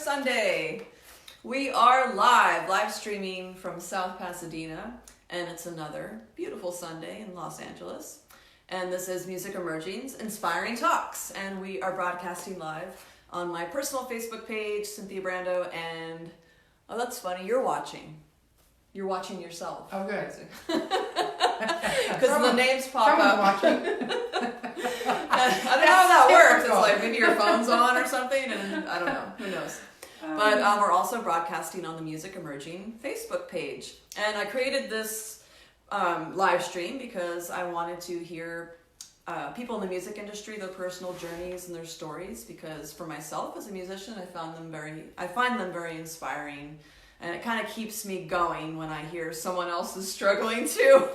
Sunday. We are live streaming from South Pasadena, and it's another beautiful Sunday in Los Angeles. And this is Music Emerging's Inspiring Talks, and we are broadcasting live on my personal Facebook page, Cynthia Brando, and oh, that's funny, you're watching. You're watching yourself. Oh, good. Because the names pop up. Watching. I don't know how that works. It's like maybe your phone's on or something, and I don't know. Who knows? But we're also broadcasting on the Music Emerging Facebook page. And I created this live stream because I wanted to hear people in the music industry, their personal journeys and their stories. Because for myself as a musician, I find them very inspiring. And it kind of keeps me going when I hear someone else is struggling too.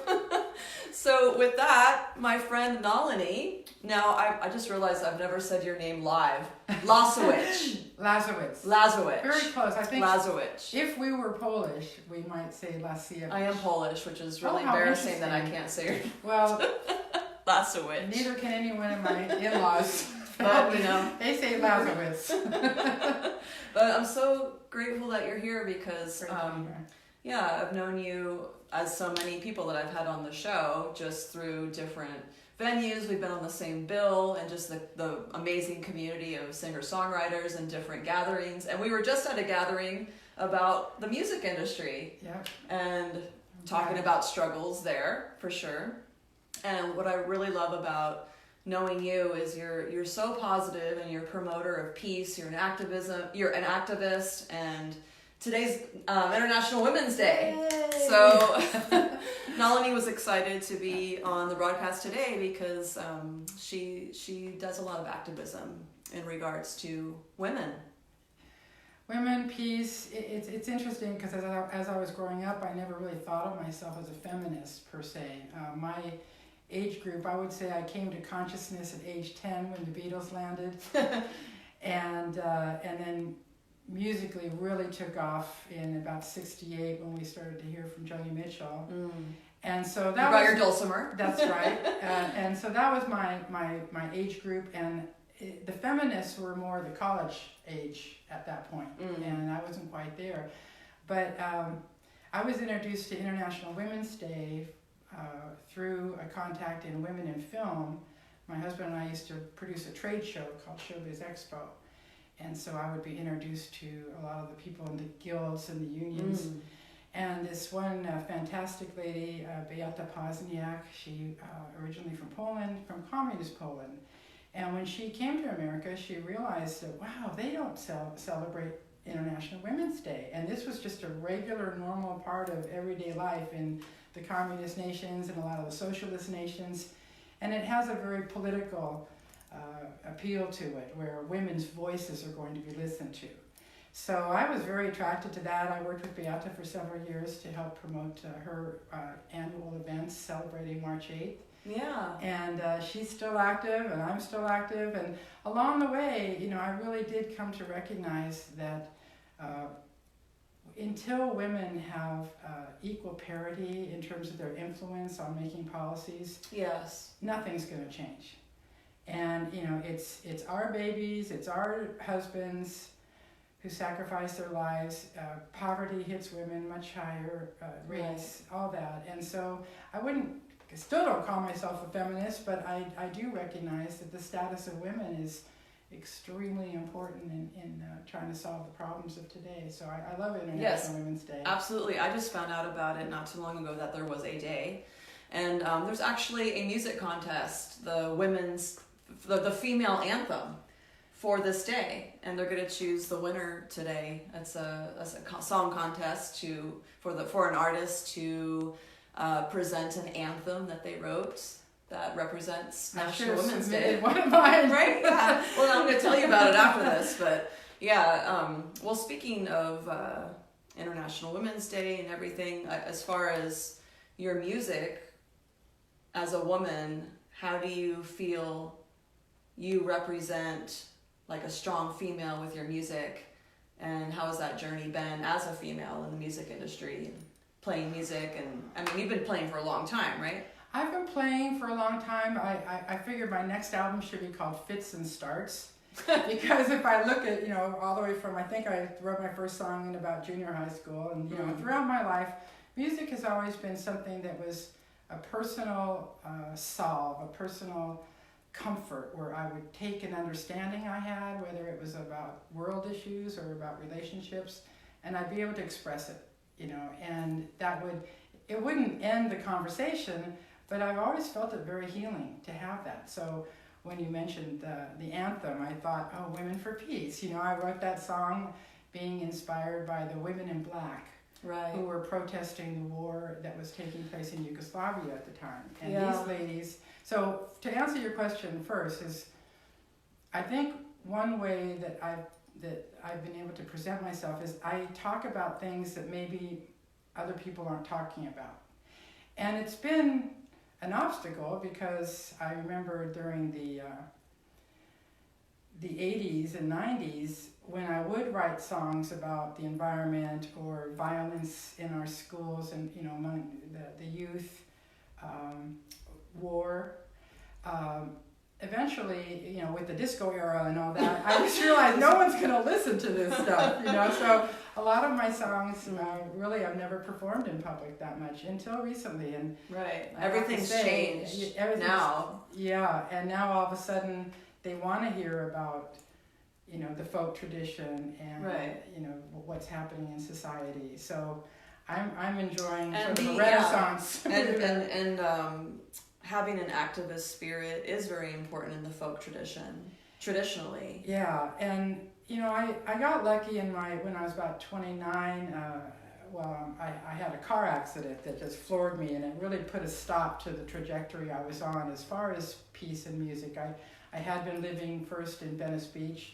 So with that, my friend Nalini, now I just realized I've never said your name live. Lasiewicz. Lasiewicz. Very close. I think Lasiewicz. If we were Polish, we might say Lasiewicz. I am Polish, which is really embarrassing that I can't say your Well, Lasiewicz. Neither can anyone of my in-laws. But, you know. They say Lasiewicz. But I'm so grateful that you're here because, I've known you as so many people that I've had on the show just through different venues. We've been on the same bill and just the amazing community of singer-songwriters and different gatherings. And we were just at a gathering about the music industry and talking about struggles there for sure. And what I really love about knowing you is you're so positive and you're a promoter of peace. You're an activist, and today's International Women's Day. Yay! So Nalini was excited to be on the broadcast today because she does a lot of activism in regards to women. Women, peace. It's interesting because as I was growing up, I never really thought of myself as a feminist per se. My age group, I would say I came to consciousness at age 10 when the Beatles landed, and then musically really took off in about 68 when we started to hear from Joni Mitchell. And so that was your dulcimer. That's right. And so that was my age group, and the feminists were more the college age at that point, and I wasn't quite there. But I was introduced to International Women's Day through a contact in Women in Film. My husband and I used to produce a trade show called Showbiz Expo. And so I would be introduced to a lot of the people in the guilds and the unions. And this one fantastic lady, Beata Pozniak, she originally from Poland, from communist Poland. And when she came to America, she realized that, wow, they don't celebrate International Women's Day. And this was just a regular, normal part of everyday life in the communist nations and a lot of the socialist nations. And it has a very political appeal to it, where women's voices are going to be listened to. So I was very attracted to that. I worked with Beata for several years to help promote her annual events celebrating March 8th. Yeah. And she's still active, and I'm still active. And along the way, I really did come to recognize that until women have equal parity in terms of their influence on making policies, nothing's going to change. And it's our babies, it's our husbands who sacrifice their lives. Poverty hits women much higher, race, all that. And so I still don't call myself a feminist, but I do recognize that the status of women is extremely important in trying to solve the problems of today. So I love International Women's Day. Absolutely. I just found out about it not too long ago that there was a day. And there's actually a music contest, the female anthem for this day. And they're going to choose the winner today. It's a song contest for an artist to present an anthem that they wrote that represents National Women's Day. One of mine. Right? Yeah. Well, I'm going to tell you about it after this, but well, speaking of International Women's Day and everything, as far as your music as a woman, how do you feel you represent like a strong female with your music, and how has that journey been as a female in the music industry and playing music? And I mean, you've been playing for a long time, right? I've been playing for a long time. I figured my next album should be called Fits and Starts. Because if I look at, all the way from, I think I wrote my first song in about junior high school, and, throughout my life, music has always been something that was a personal solve, a personal comfort, where I would take an understanding I had, whether it was about world issues or about relationships, and I'd be able to express it, and it wouldn't end the conversation, but I've always felt it very healing to have that. So when you mentioned the anthem, I thought, oh, Women for Peace. I wrote that song being inspired by the women in black, right, who were protesting the war that was taking place in Yugoslavia at the time. And these ladies, so to answer your question first is, I think one way that I've been able to present myself is I talk about things that maybe other people aren't talking about. And it's been an obstacle, because I remember during the 80s and 90s, when I would write songs about the environment or violence in our schools and among the youth, war. Eventually, with the disco era and all that, I just realized no one's going to listen to this stuff, So a lot of my songs, really, I've never performed in public that much until recently. And right, everything's changed now. Yeah, and now all of a sudden they want to hear about, the folk tradition and what's happening in society. So I'm enjoying sort of a renaissance. And having an activist spirit is very important in the folk tradition, traditionally. Yeah, and I got lucky when I was about 29. I had a car accident that just floored me, and it really put a stop to the trajectory I was on as far as peace and music. I had been living first in Venice Beach,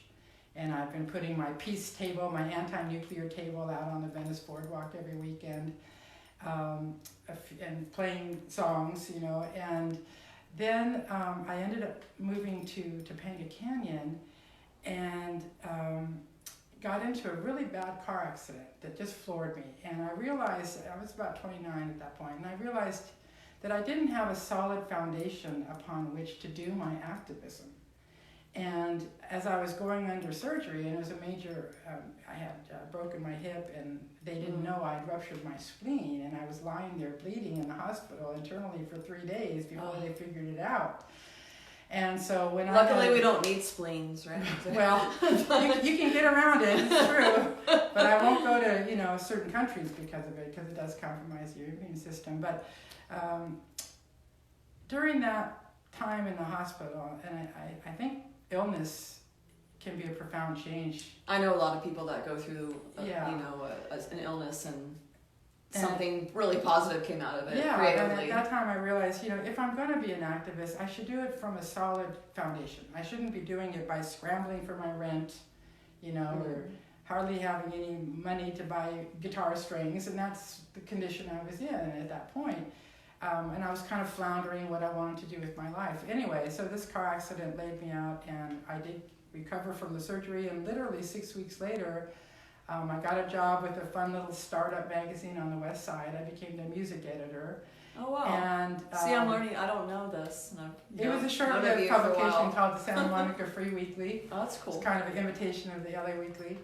and I've been putting my peace table, my anti-nuclear table, out on the Venice boardwalk every weekend. And playing songs, and then I ended up moving to Topanga Canyon and got into a really bad car accident that just floored me. And I realized, I was about 29 at that point, and I realized that I didn't have a solid foundation upon which to do my activism. And as I was going under surgery, and it was a major, I had broken my hip, and they didn't know I'd ruptured my spleen, and I was lying there bleeding in the hospital internally for 3 days before they figured it out. And so when luckily we don't need spleens, right? Well, you can get around it, it's true, but I won't go to certain countries because of it, because it does compromise your immune system. But during that time in the hospital, and I think illness can be a profound change. I know a lot of people that go through, an illness and something really positive came out of it creatively. And at that time I realized, if I'm going to be an activist, I should do it from a solid foundation. I shouldn't be doing it by scrambling for my rent, or hardly having any money to buy guitar strings, and that's the condition I was in at that point. And I was kind of floundering what I wanted to do with my life. Anyway, so this car accident laid me out, and I did recover from the surgery, and literally 6 weeks later, I got a job with a fun little startup magazine on the West Side. I became the music editor. Oh, wow. And see, I'm learning. I don't know this. It was a short-lived publication called the Santa Monica Free Weekly. Oh, that's cool. It's kind of an imitation of the LA Weekly.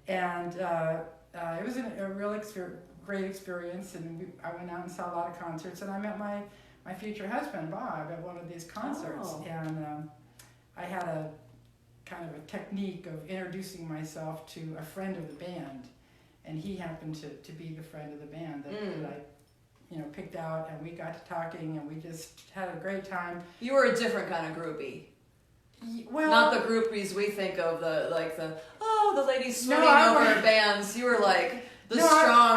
And it was a real great experience, and I went out and saw a lot of concerts, and I met my future husband, Bob, at one of these concerts. Oh. And I had a kind of a technique of introducing myself to a friend of the band, and he happened to be the friend of the band that I picked out, and we got to talking, and we just had a great time. You were a different kind of groupie. Well, not the groupies we think of, the ladies swinging over bands. You were like strong.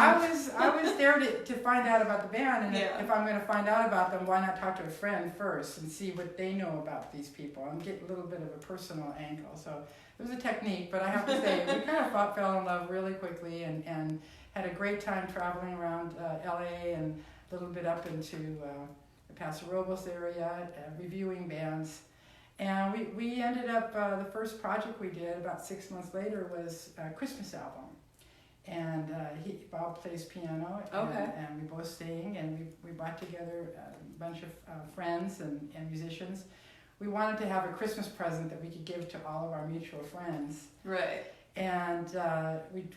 I was there to find out about the band, and if I'm going to find out about them, why not talk to a friend first and see what they know about these people and get a little bit of a personal angle. So it was a technique, but I have to say we kind of fell in love really quickly, and had a great time traveling around LA and a little bit up into the Paso Robles area, reviewing bands. And we ended up, the first project we did about 6 months later was a Christmas album. And Bob plays piano, and we both sing, and we brought together a bunch of friends and musicians. we wanted to have a Christmas present that we could give to all of our mutual friends. Right. And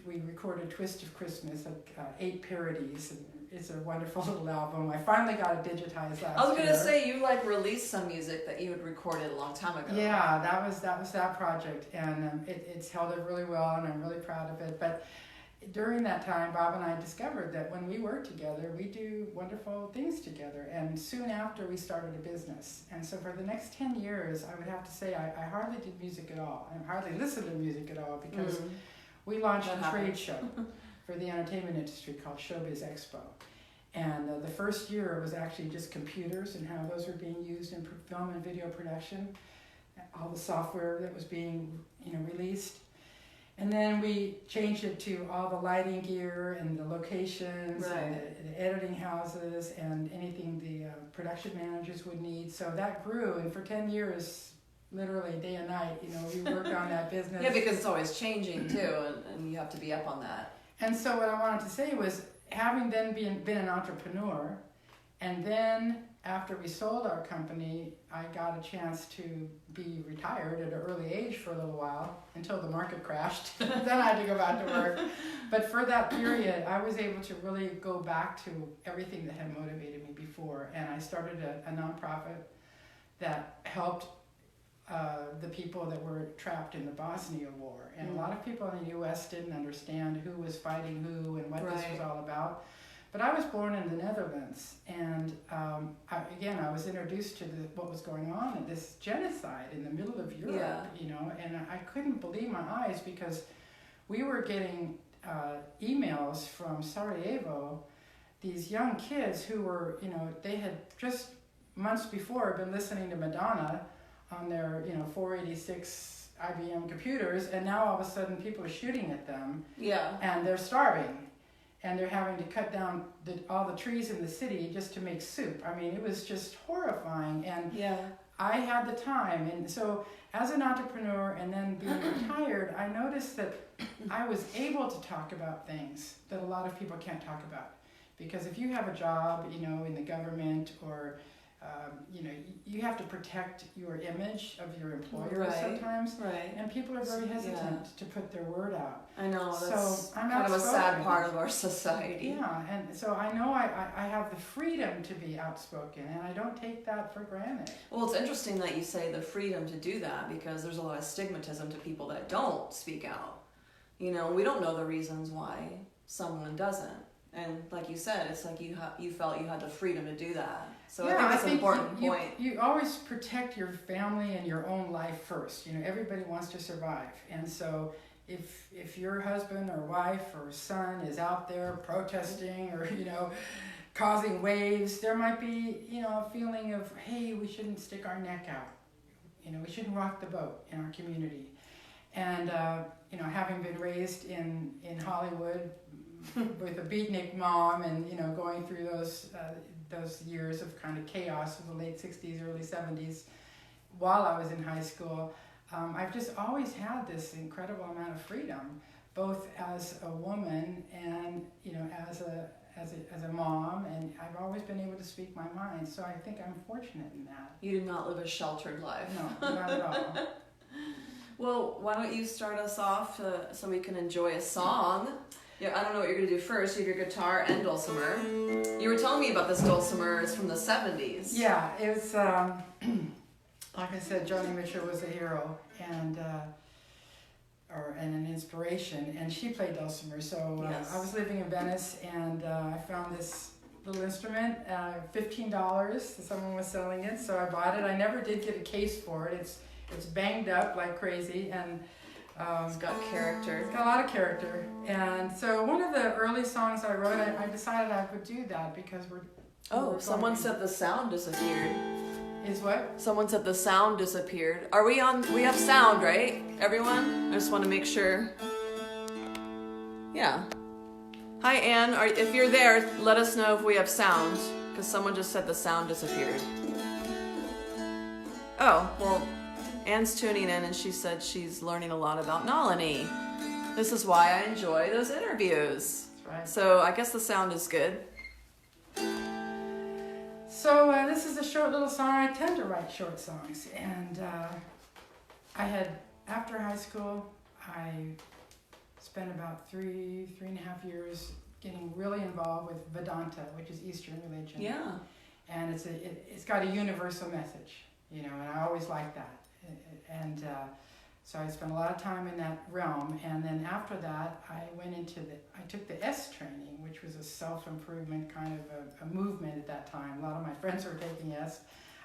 we recorded Twist of Christmas, like 8 parodies. And it's a wonderful little album. I finally got it digitized last year. I was going to say, you like released some music that you had recorded a long time ago. Yeah, that was that project. And it's held up really well, and I'm really proud of it. But during that time, Bob and I discovered that when we work together, we do wonderful things together. And soon after, we started a business. And so for the next 10 years, I would have to say I hardly did music at all. I hardly listened to music at all because we launched a trade show for the entertainment industry called Showbiz Expo. And the first year, it was actually just computers and how those were being used in film and video production, all the software that was being released. And then we changed it to all the lighting gear and the locations and the editing houses and anything the production managers would need. So that grew, and for 10 years, literally day and night, we worked on that business. Yeah, because it's always changing too, and you have to be up on that. And so what I wanted to say was, having then been an entrepreneur, and then after we sold our company, I got a chance to be retired at an early age for a little while until the market crashed. Then I had to go back to work. But for that period, I was able to really go back to everything that had motivated me before. And I started a nonprofit that helped the people that were trapped in the Bosnia War. And a lot of people in the U.S. didn't understand who was fighting who and what this was all about. But I was born in the Netherlands, and I was introduced to what was going on in this genocide in the middle of Europe, and I couldn't believe my eyes because we were getting emails from Sarajevo, these young kids who were, they had just months before been listening to Madonna on their, 486 IBM computers, and now all of a sudden people are shooting at them, and they're starving. And they're having to cut down all the trees in the city just to make soup. I mean, it was just horrifying. And I had the time. And so as an entrepreneur and then being retired, I noticed that I was able to talk about things that a lot of people can't talk about. Because if you have a job, in the government or, you have to protect your image of your employer sometimes. Right. And people are very hesitant to put their word out. I know, that's kind of a sad part of our society. Yeah, and so I know I have the freedom to be outspoken, and I don't take that for granted. Well, it's interesting that you say the freedom to do that, because there's a lot of stigmatism to people that don't speak out. We don't know the reasons why someone doesn't. And like you said, it's like you felt you had the freedom to do that. So I think that's an important point. You always protect your family and your own life first. Everybody wants to survive. And so if your husband or wife or son is out there protesting or, causing waves, there might be, a feeling of, hey, we shouldn't stick our neck out. We shouldn't rock the boat in our community. And, having been raised in Hollywood, with a beatnik mom and going through those years of kind of chaos of the late 60s, early 70s while I was in high school, I've just always had this incredible amount of freedom, both as a woman and as a mom, and I've always been able to speak my mind, so I think I'm fortunate in that. You did not live a sheltered life. No, not at all. Well, why don't you start us off so we can enjoy a song? Yeah, I don't know what you're going to do first. You have your guitar and dulcimer. You were telling me about this dulcimer. It's from the 70s. Yeah, it was, like I said, Joni Mitchell was a hero and an inspiration, and she played dulcimer. So I was living in Venice, and I found this little instrument, $15. Someone was selling it, so I bought it. I never did get a case for it. It's banged up like crazy, and it's got character. It's got a lot of character. And so one of the early songs I wrote, I decided I would do that because someone said the sound disappeared. Is what? Someone said the sound disappeared. Are we on? We have sound, right? Everyone? I just want to make sure. Yeah. Hi, Anne. If you're there, let us know if we have sound, because someone just said the sound disappeared. Oh, well, Anne's tuning in, and she said she's learning a lot about Nalini. This is why I enjoy those interviews. That's right. So I guess the sound is good. So this is a short little song. I tend to write short songs, and after high school, I spent about three and a half years getting really involved with Vedanta, which is Eastern religion. Yeah. And it's got a universal message, and I always liked that. And so I spent a lot of time in that realm. And then after that, I took the S training, which was a self-improvement kind of a movement at that time. A lot of my friends were taking S.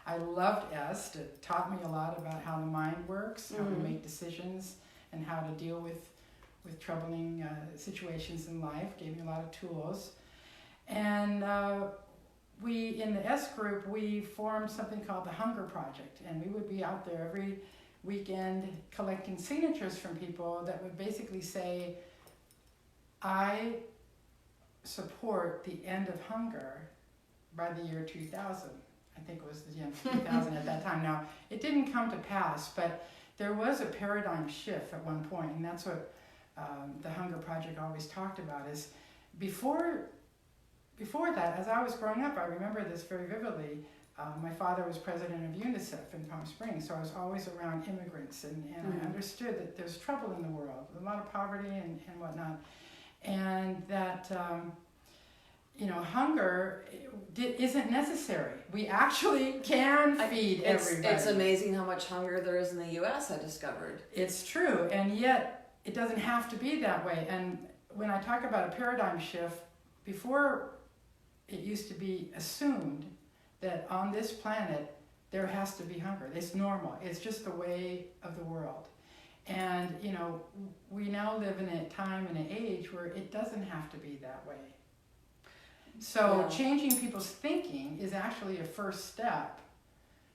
I loved S. It taught me a lot about how the mind works, how to make decisions, and how to deal with troubling situations in life. Gave me a lot of tools. And we, in the S group, we formed something called the Hunger Project. And we would be out there every weekend collecting signatures from people that would basically say, I support the end of hunger by the year 2000. I think it was the year 2000 at that time. Now, it didn't come to pass, but there was a paradigm shift at one point, and that's what the Hunger Project always talked about. Is before that, as I was growing up, I remember this very vividly. My father was president of UNICEF in Palm Springs, so I was always around immigrants, and I understood that there's trouble in the world, a lot of poverty and whatnot, and that hunger isn't necessary. We actually can feed everybody. It's amazing how much hunger there is in the U.S., I discovered. It's true, and yet it doesn't have to be that way. And when I talk about a paradigm shift, before it used to be assumed that on this planet there has to be hunger. It's normal. It's just the way of the world. And, we now live in a time and an age where it doesn't have to be that way. So changing people's thinking is actually a first step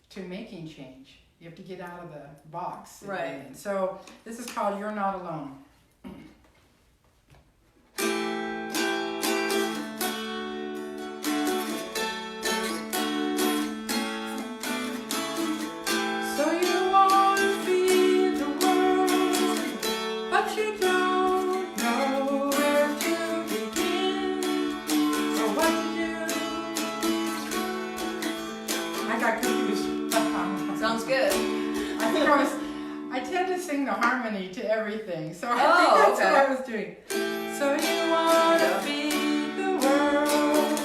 to making change. You have to get out of the box. Right. So this is called You're Not Alone. I tend to sing the harmony to everything, so I think that's what I was doing. So you want to feed the world,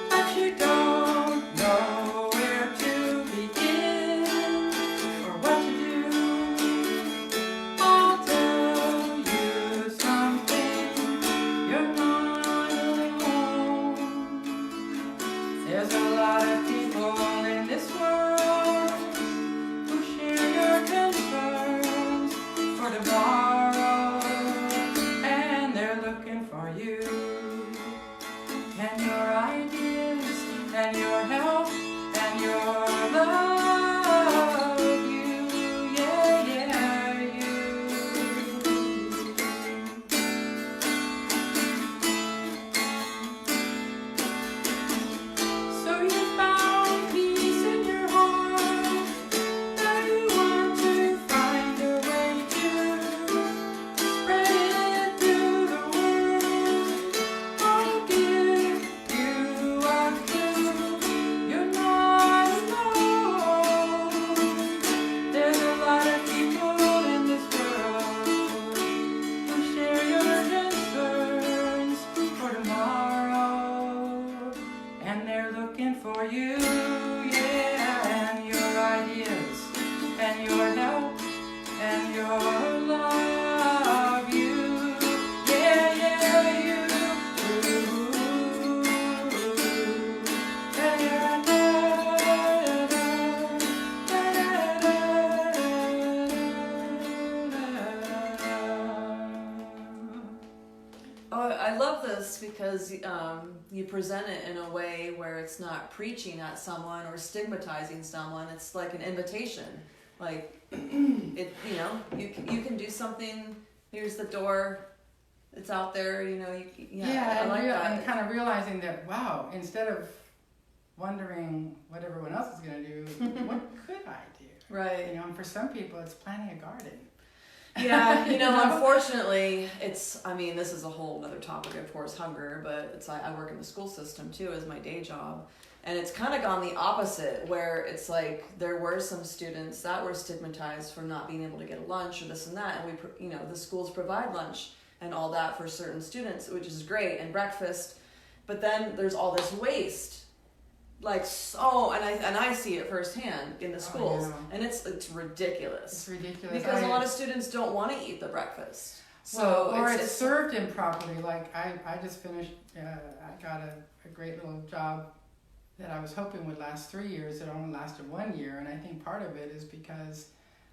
but you don't know where to begin or what to do. I'll tell you something, you're not alone. There's a lot of people in this world who share your concerns for tomorrow, and they're looking for you and your ideas and your help and your love. You, yeah, you. So you found peace in your heart. Now you want to find a way to spread it through the world. I'll give you a clue. You're not alone. There's a lot of people in this world who share your concerns for tomorrow, and they're looking for you, yeah, and your ideas and your help and your love. You, yeah, you. Oh, I love this because you present it in a way where it's not preaching at someone or stigmatizing someone. It's like an invitation. Like you can do something. Here's the door. It's out there. I like that. And kind of realizing that, wow, instead of wondering what everyone else is going to do, what could I do? Right. And for some people, it's planting a garden. Yeah, unfortunately, this is a whole other topic, of course, hunger, but I work in the school system too as my day job. And it's kind of gone the opposite, where it's like there were some students that were stigmatized for not being able to get a lunch or this and that, and the schools provide lunch and all that for certain students, which is great, and breakfast. But then there's all this waste, and I see it firsthand in the schools, and it's ridiculous. It's ridiculous because a lot of students don't want to eat the breakfast. It's served improperly. Like I just finished. I got a great little job that I was hoping would last 3 years. It only lasted 1 year, and I think part of it is because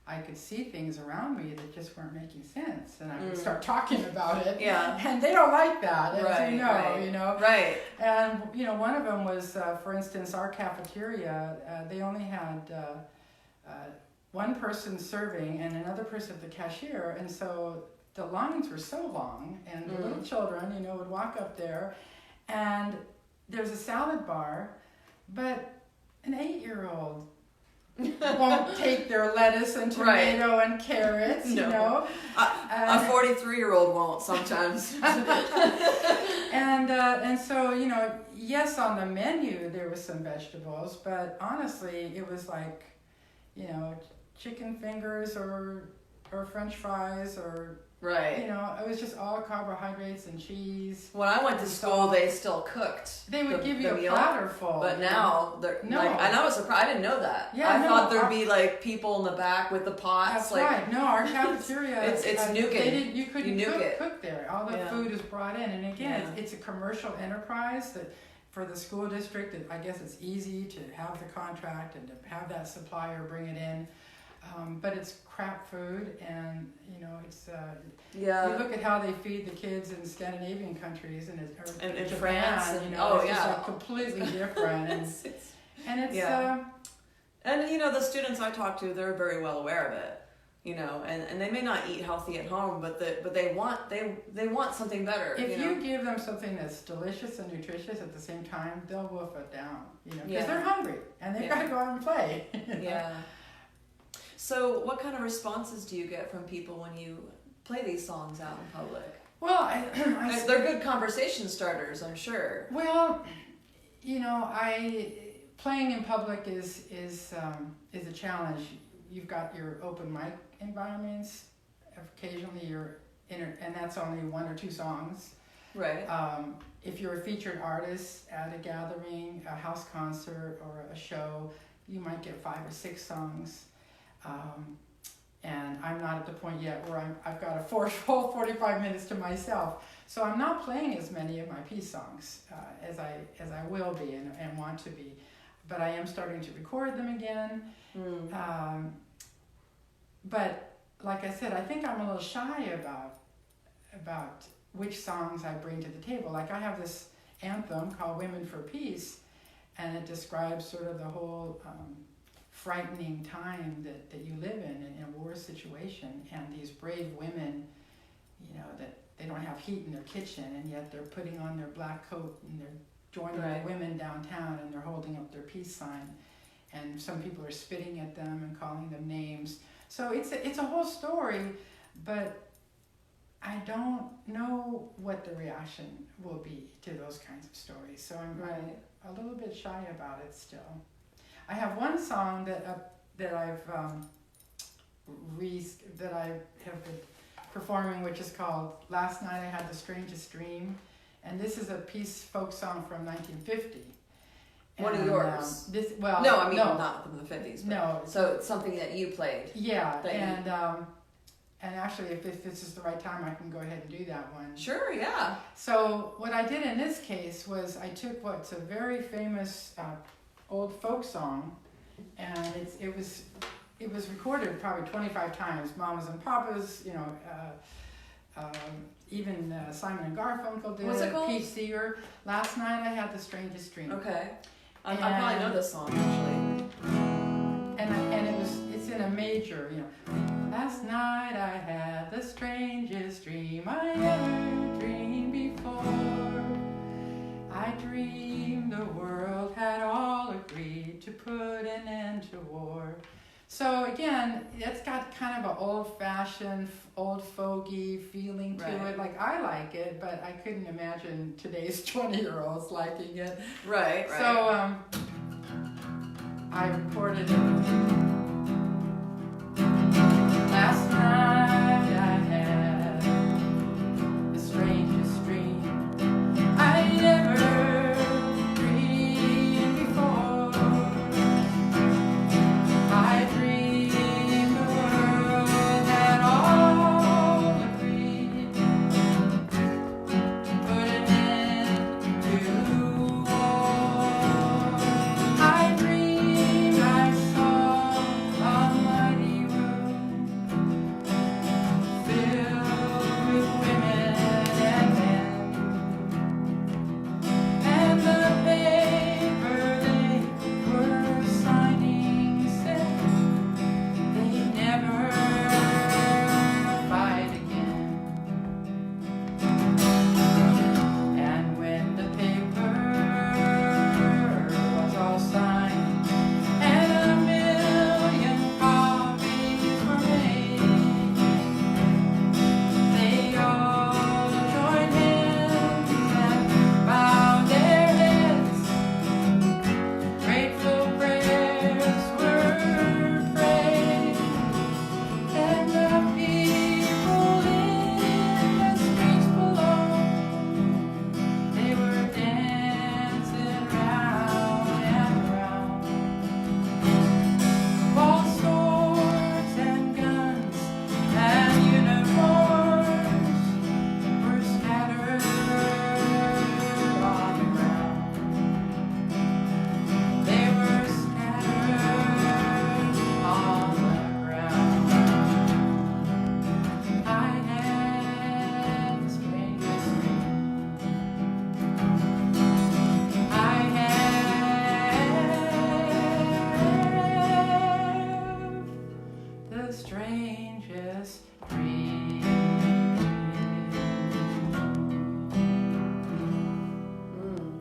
I could see things around me that just weren't making sense, and I would start talking about it. Yeah. And they don't like that, as right, you know, right, you know. Right. And one of them was, for instance, our cafeteria. They only had one person serving and another person at the cashier, and so the lines were so long, and the little children, would walk up there, and there's a salad bar, but an 8-year-old won't take their lettuce and tomato and carrots, no. A 43-year-old won't sometimes. And so, yes, on the menu there was some vegetables, but honestly it was like, chicken fingers or French fries or right. It was just all carbohydrates and cheese. When I went to school, they still cooked. They would give you a platter full. But now, and I was surprised. I didn't know that. Yeah, I thought there'd be like people in the back with the pots. That's right. No, our cafeteria. it's nuking. You couldn't nuke cook there. All the food is brought in, and again, it's a commercial enterprise that. For the school district, I guess it's easy to have the contract and to have that supplier bring it in. But it's crap food, and it's you look at how they feed the kids in Scandinavian countries and in Japan, France, it's just like completely different, and it's the students I talk to, they're very well aware of it, and they may not eat healthy at home, but they want something better. If you give them something that's delicious and nutritious at the same time, they'll wolf it down, because they're hungry and they've got to go out and play. Yeah. So what kind of responses do you get from people when you play these songs out in public? Well, they're good conversation starters, I'm sure. Well, playing in public is a challenge. You've got your open mic environments. Occasionally and that's only 1 or 2 songs. Right. If you're a featured artist at a gathering, a house concert, or a show, you might get 5 or 6 songs. And I'm not at the point yet where I've got a whole 45 minutes to myself. So I'm not playing as many of my peace songs as I will be and want to be. But I am starting to record them again. But like I said, I think I'm a little shy about which songs I bring to the table. Like I have this anthem called Women for Peace, and it describes sort of the whole frightening time that you live in a war situation, and these brave women, that they don't have heat in their kitchen, and yet they're putting on their black coat and they're joining the women downtown, and they're holding up their peace sign, and some people are spitting at them and calling them names. So it's a whole story, but I don't know what the reaction will be to those kinds of stories. So I'm a little bit shy about it still. I have one song that I've have been performing, which is called "Last Night I Had the Strangest Dream," and this is a peace folk song from 1950. One of yours. Not from the 50s. No. So it's something that you played. Yeah, and actually, if this is the right time, I can go ahead and do that one. Sure, yeah. So what I did in this case was I took what's a very famous old folk song, and it was recorded probably 25 times. Mamas and Papas, even Simon and Garfunkel did. What's it called? Pete Seeger. Last Night I Had the Strangest Dream. Okay, I probably know this song actually. And it's in a major, Last night I had the strangest dream I ever dreamed before. I dreamed the world had all agreed to put an end to war. So So again, it's got kind of an old-fashioned, old fogey feeling to Right. it. Like, I like it, but I couldn't imagine today's 20-year-olds liking it. Right. So I recorded it. Last night I had the strangest dream I never dreamed before. I dreamed the world had all agreed to put an end to war. I dreamed I saw a mighty room filled with women and men, and the paper they were signing said they'd never fight again. And when the paper was all signed and a million copies were made, they all joined hands and bowed their heads. Grateful prayers were prayed, and the people in the streets below, they were dancing round and round. While swords and guns and uniforms were scattered on the ground. They were scattered on the ground. I had the strangest dream. I had the strangest dream.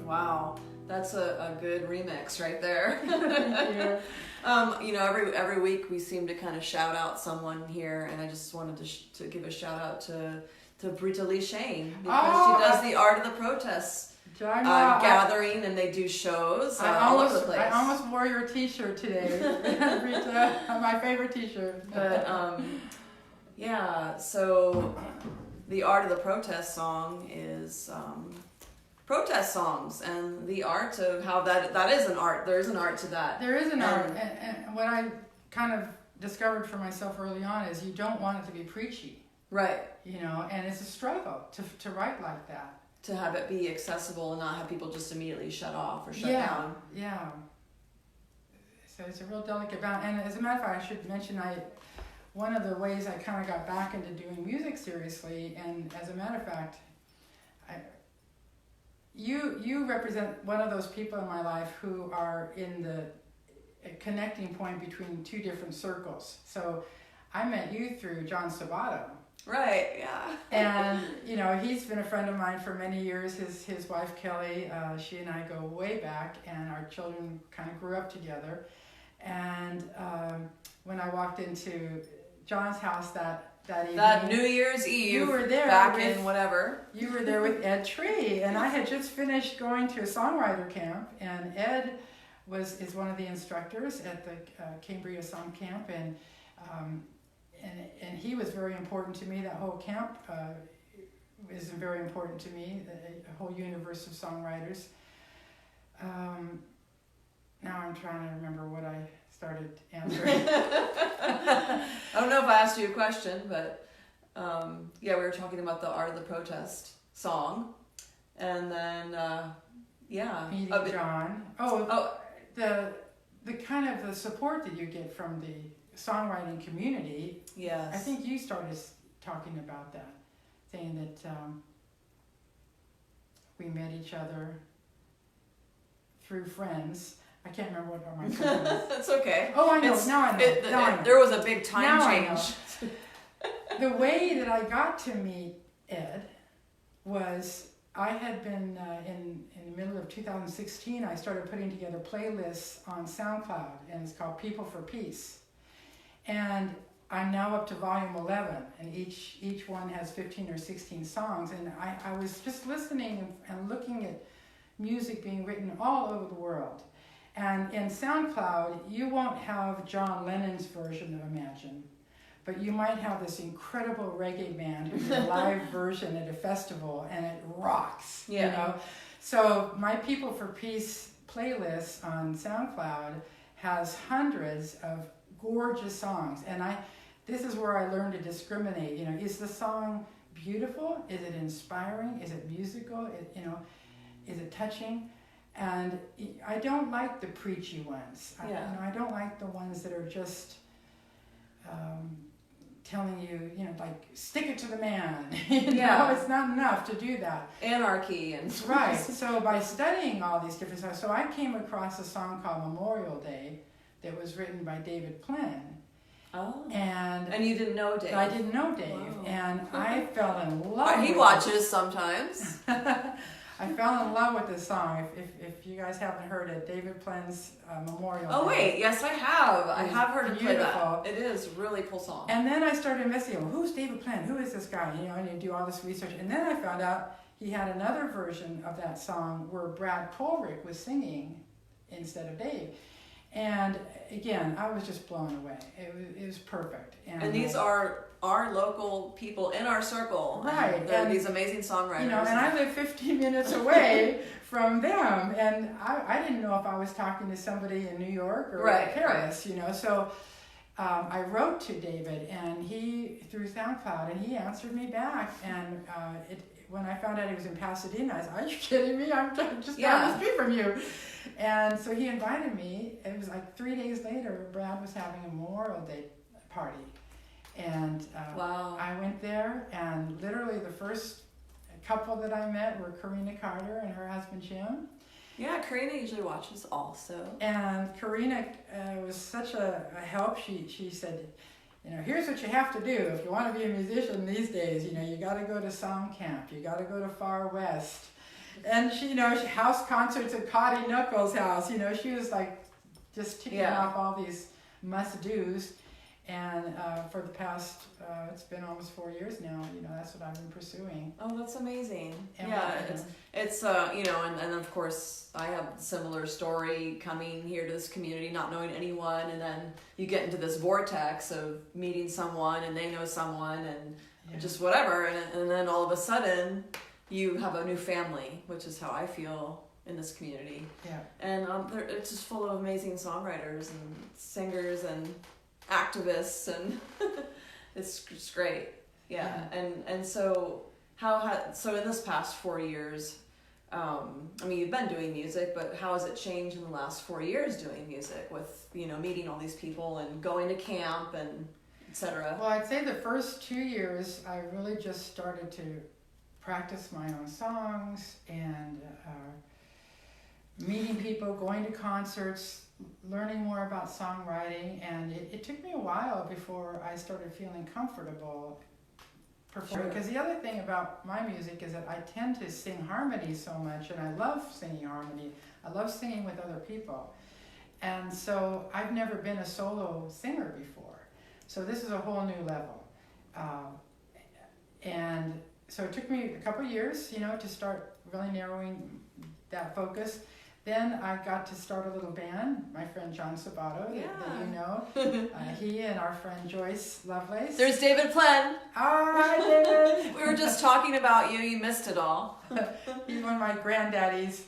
Wow, that's a good remix right there. Thank you. Every week we seem to kind of shout out someone here, and I just wanted to give a shout out to Britta Lee Shane, because she does the Art of the Protest gathering, and they do shows all over the place. I almost wore your T-shirt today, Rita. My favorite T-shirt. But so the Art of the Protest song is protest songs, and the art of how that is an art. There is an art to that. There is an art, and what I kind of discovered for myself early on is you don't want it to be preachy, Right. and it's a struggle to write like that. To have it be accessible and not have people just immediately shut off or shut Yeah, down. yeah. So it's a real delicate balance. And as a matter of fact, I should mention one of the ways I kind of got back into doing music seriously, and as a matter of fact, you represent one of those people in my life who are in the connecting point between two different circles. So I met you through John Sabato. Right, yeah. And, he's been a friend of mine for many years. His wife, Kelly, she and I go way back, and our children kind of grew up together. And when I walked into John's house that evening, that New Year's Eve, you were there back in whatever. You were there with Ed Tree, and I had just finished going to a songwriter camp, and Ed is one of the instructors at the Cambria Song Camp, and he was very important to me. That whole camp is very important to me, the whole universe of songwriters. Now I'm trying to remember what I started answering. I don't know if I asked you a question, but we were talking about the Art of the Protest song, and then Meeting John. The kind of the support that you get from the songwriting community. Yes. I think you started talking about that, saying that we met each other through friends. I can't remember what my friend was. That's okay. Oh, I know. Now I know. There was a big time change. The way that I got to meet Ed was I had been in the middle of 2016. I started putting together playlists on SoundCloud, and it's called People for Peace. And I'm now up to volume 11, and each one has 15 or 16 songs. And I was just listening and looking at music being written all over the world. And in SoundCloud, you won't have John Lennon's version of Imagine, but you might have this incredible reggae band who did a live version at a festival, and it rocks, you know? So my People for Peace playlist on SoundCloud has hundreds of gorgeous songs, and this is where I learned to discriminate. You know, is the song beautiful? Is it inspiring? Is it musical? Is it touching? And I don't like the preachy ones. I don't like the ones that are just telling you, like, stick it to the man. It's not enough to do that. Anarchy and right. So by studying all these different songs, so I came across a song called Memorial Day that was written by David Plin. Oh. And you didn't know Dave. I didn't know Dave. Whoa. And I fell in love He watches sometimes. I fell in love with this song. If you guys haven't heard it, David Plin's Memorial Day. Oh wait, yes I have. I have heard him play that. It is a really cool song. And then I started investigating, well, who's David Plin? Who is this guy? And you do all this research. And then I found out he had another version of that song where Brad Polrick was singing instead of Dave. And again, I was just blown away. It was perfect. And these are our local people in our circle. Right. They're these amazing songwriters. And I live 15 minutes away from them. And I didn't know if I was talking to somebody in New York or Paris, So I wrote to David and through SoundCloud, and he answered me back. And when I found out he was in Pasadena, I said, are you kidding me? I'm just down the street from you. And so he invited me. It was like 3 days later, Brad was having a Memorial Day party. And wow. I went there, and literally the first couple that I met were Karina Carter and her husband Jim. Yeah, Karina usually watches also. And Karina was such a help. She said, here's what you have to do if you want to be a musician these days. You got to go to song camp. You got to go to Far West. And she house concerts at Cotty Knuckles' house. She was like just ticking off all these must-dos. And for the past, it's been almost 4 years now, that's what I've been pursuing. Oh, that's amazing. And it's and of course I have a similar story coming here to this community, not knowing anyone, and then you get into this vortex of meeting someone and they know someone and just whatever, and then all of a sudden you have a new family, which is how I feel in this community. Yeah. And it's just full of amazing songwriters and singers and activists, and it's great. And so so in this past 4 years, you've been doing music, but how has it changed in the last 4 years doing music with meeting all these people and going to camp and etc.? Well, I'd say the first 2 years I really just started to practice my own songs and meeting people, going to concerts, learning more about songwriting, and it took me a while before I started feeling comfortable performing. Because the other thing about my music is that I tend to sing harmony so much, and I love singing harmony. I love singing with other people. And so I've never been a solo singer before. So this is a whole new level. And so it took me a couple of years, to start really narrowing that focus. Then I got to start a little band, my friend John Sabato, that you know. He and our friend Joyce Lovelace. There's David Plin. Hi, David. We were just talking about you. You missed it all. He's one of my granddaddies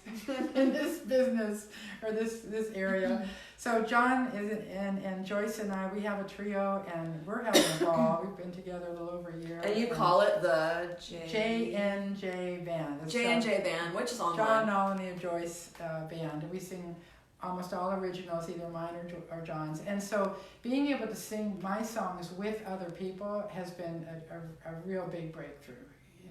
in this business, or this area. So John and Joyce and I, we have a trio, and we're having a ball. We've been together a little over a year. And you call it the JNJ Band. JNJ Band, which is online. John, Nalini, and Joyce Band. We sing almost all originals, either mine or John's. And so being able to sing my songs with other people has been a real big breakthrough.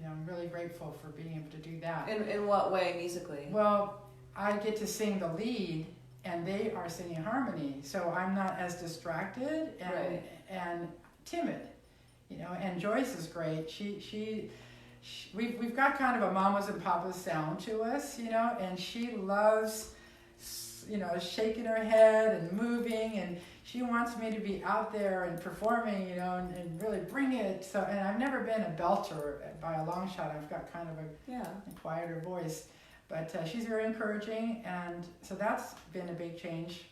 I'm really grateful for being able to do that. In what way, musically? Well, I get to sing the lead, and they are singing harmony, so I'm not as distracted and timid, And Joyce is great. We've got kind of a mamas and papas sound to us, and she loves, shaking her head and moving, and she wants me to be out there and performing, you know, and really bring it. So, and I've never been a belter by a long shot. I've got kind of a quieter voice, but she's very encouraging, and so that's been a big change.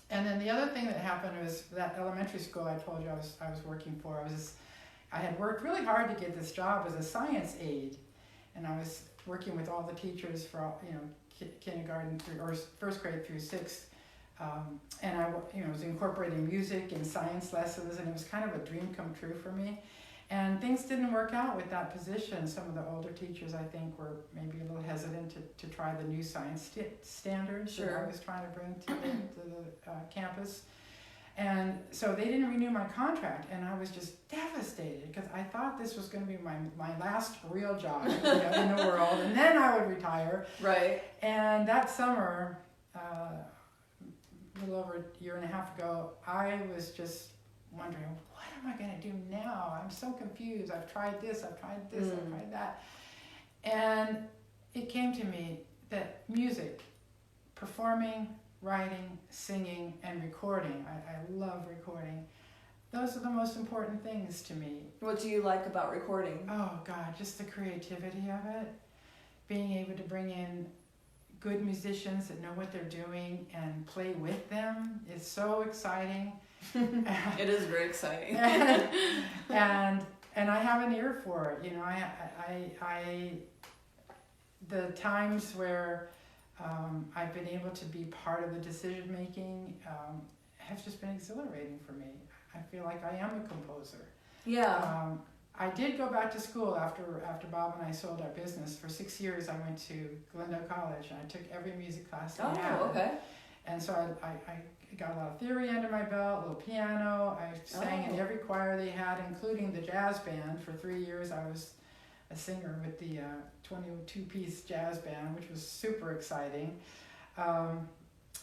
And then the other thing that happened was that elementary school I told you I was working for. I had worked really hard to get this job as a science aide, and I was working with all the teachers for all, you know, kindergarten through, or first grade through sixth, and I was incorporating music and science lessons, and it was kind of a dream come true for me. And things didn't work out with that position. Some of the older teachers, I think, were maybe a little hesitant to try the new science standards that I was trying to bring to the campus. And so they didn't renew my contract, and I was just devastated because I thought this was going to be my last real job, you know, in the world, and then I would retire. Right. And that summer, a little over a year and a half ago, I was just wondering, what am I going to do now? I'm so confused. I've tried this, I've tried that. And it came to me that music, performing, writing, singing, and recording, I love recording. Those are the most important things to me. What do you like about recording? Oh God, just the creativity of it. Being able to bring in good musicians that know what they're doing and play with them is so exciting. It is very exciting. and I have an ear for it. You know, I the times where I've been able to be part of the decision making have just been exhilarating for me. I feel like I am a composer. Yeah. I did go back to school after Bob and I sold our business. For 6 years, I went to Glendale College, and I took every music class they had. Oh, okay. And so I got a lot of theory under my belt, a little piano. I sang in every choir they had, including the jazz band. For 3 years, I was a singer with the 22-piece jazz band, which was super exciting.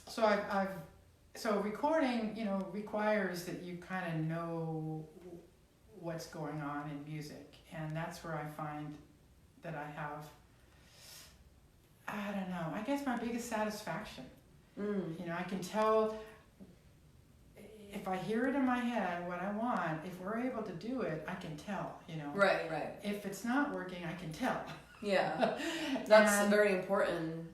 So recording, you know, requires that you kind of know what's going on in music, and that's where I find that I have, I don't know, I guess my biggest satisfaction. You know, I can tell if I hear it in my head what I want. If we're able to do it, I can tell, you know. Right. If it's not working, I can tell. Yeah. That's very important,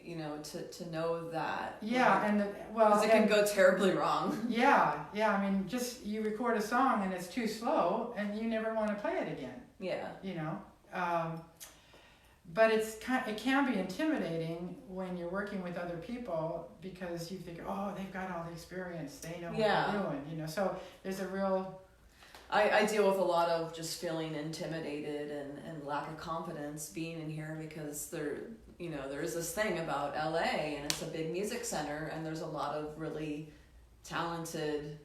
you know, to know that. Yeah, like, because it can go terribly wrong. Yeah. I mean, just you record a song and it's too slow, and you never want to play it again. Yeah. You know, but it can be intimidating when you're working with other people, because you think, oh, they've got all the experience, they know what they're doing. You know, so there's a real. I deal with a lot of just feeling intimidated and lack of confidence being in here, because there is this thing about LA, and it's a big music center, and there's a lot of really talented,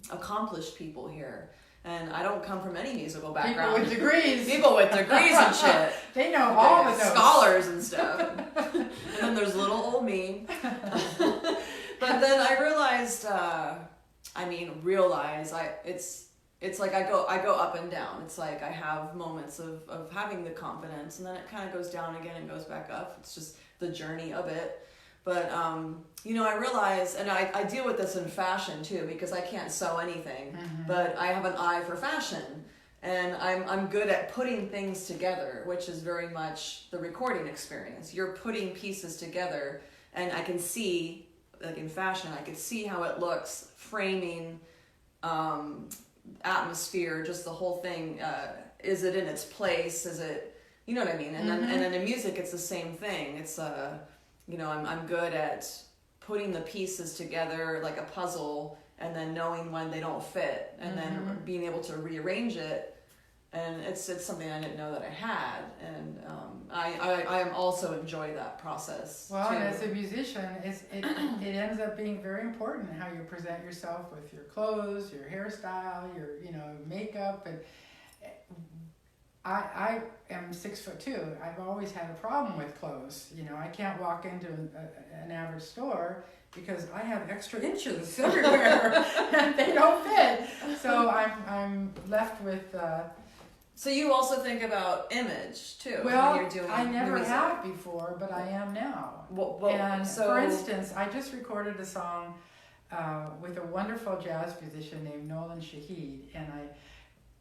accomplished people here. And I don't come from any musical background. People with degrees. People with degrees and shit. They know all the notes. Scholars and stuff. And then there's little old me. But then I realized, it's like I go up and down. It's like I have moments of having the confidence, and then it kind of goes down again and goes back up. It's just the journey of it. But, I realize, and I deal with this in fashion too, because I can't sew anything, but I have an eye for fashion, and I'm good at putting things together, which is very much the recording experience. You're putting pieces together, and I can see, like in fashion, I can see how it looks, framing, atmosphere, just the whole thing. Is it in its place? Is it, you know what I mean? And then in music, it's the same thing. It's I'm good at putting the pieces together like a puzzle, and then knowing when they don't fit, and then being able to rearrange it. And it's something I didn't know that I had, and I also enjoy that process. Well, too. And as a musician, it ends up being very important how you present yourself with your clothes, your hairstyle, your makeup, and I am 6'2". I've always had a problem with clothes. You know, I can't walk into an average store because I have extra inches everywhere and they don't fit. So I'm left with. So you also think about image too. Well, when you're doing I never music. have before, but I am now. Well, and for instance, I just recorded a song with a wonderful jazz musician named Nolan Shahid, and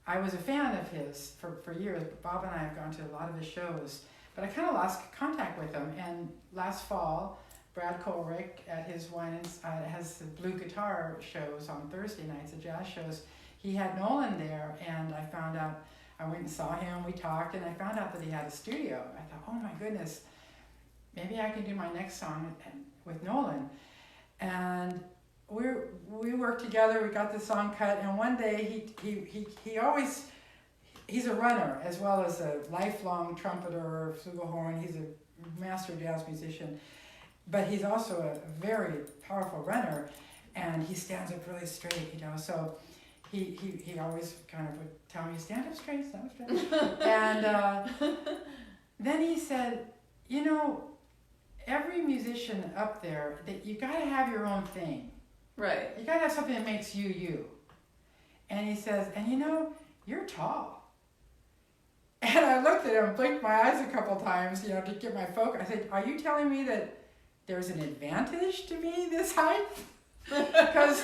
I was a fan of his for years. Bob and I have gone to a lot of his shows, but I kind of lost contact with him. And last fall, Brad Kohlrick at his has the blue guitar shows on Thursday nights, the jazz shows. He had Nolan there, and I found out, I went and saw him, we talked, and I found out that he had a studio. I thought, oh my goodness, maybe I can do my next song with Nolan. And we worked together, we got the song cut, and one day he's a runner as well as a lifelong trumpeter, flugelhorn. He's a master jazz musician, but he's also a very powerful runner, and he stands up really straight, so he always kind of would tell me, stand up straight. And then he said, every musician up there, that you got to have your own thing. Right. You got to have something that makes you you. And he says, and you're tall. And I looked at him, blinked my eyes a couple times, to get my focus. I said, are you telling me that there's an advantage to me this height? Because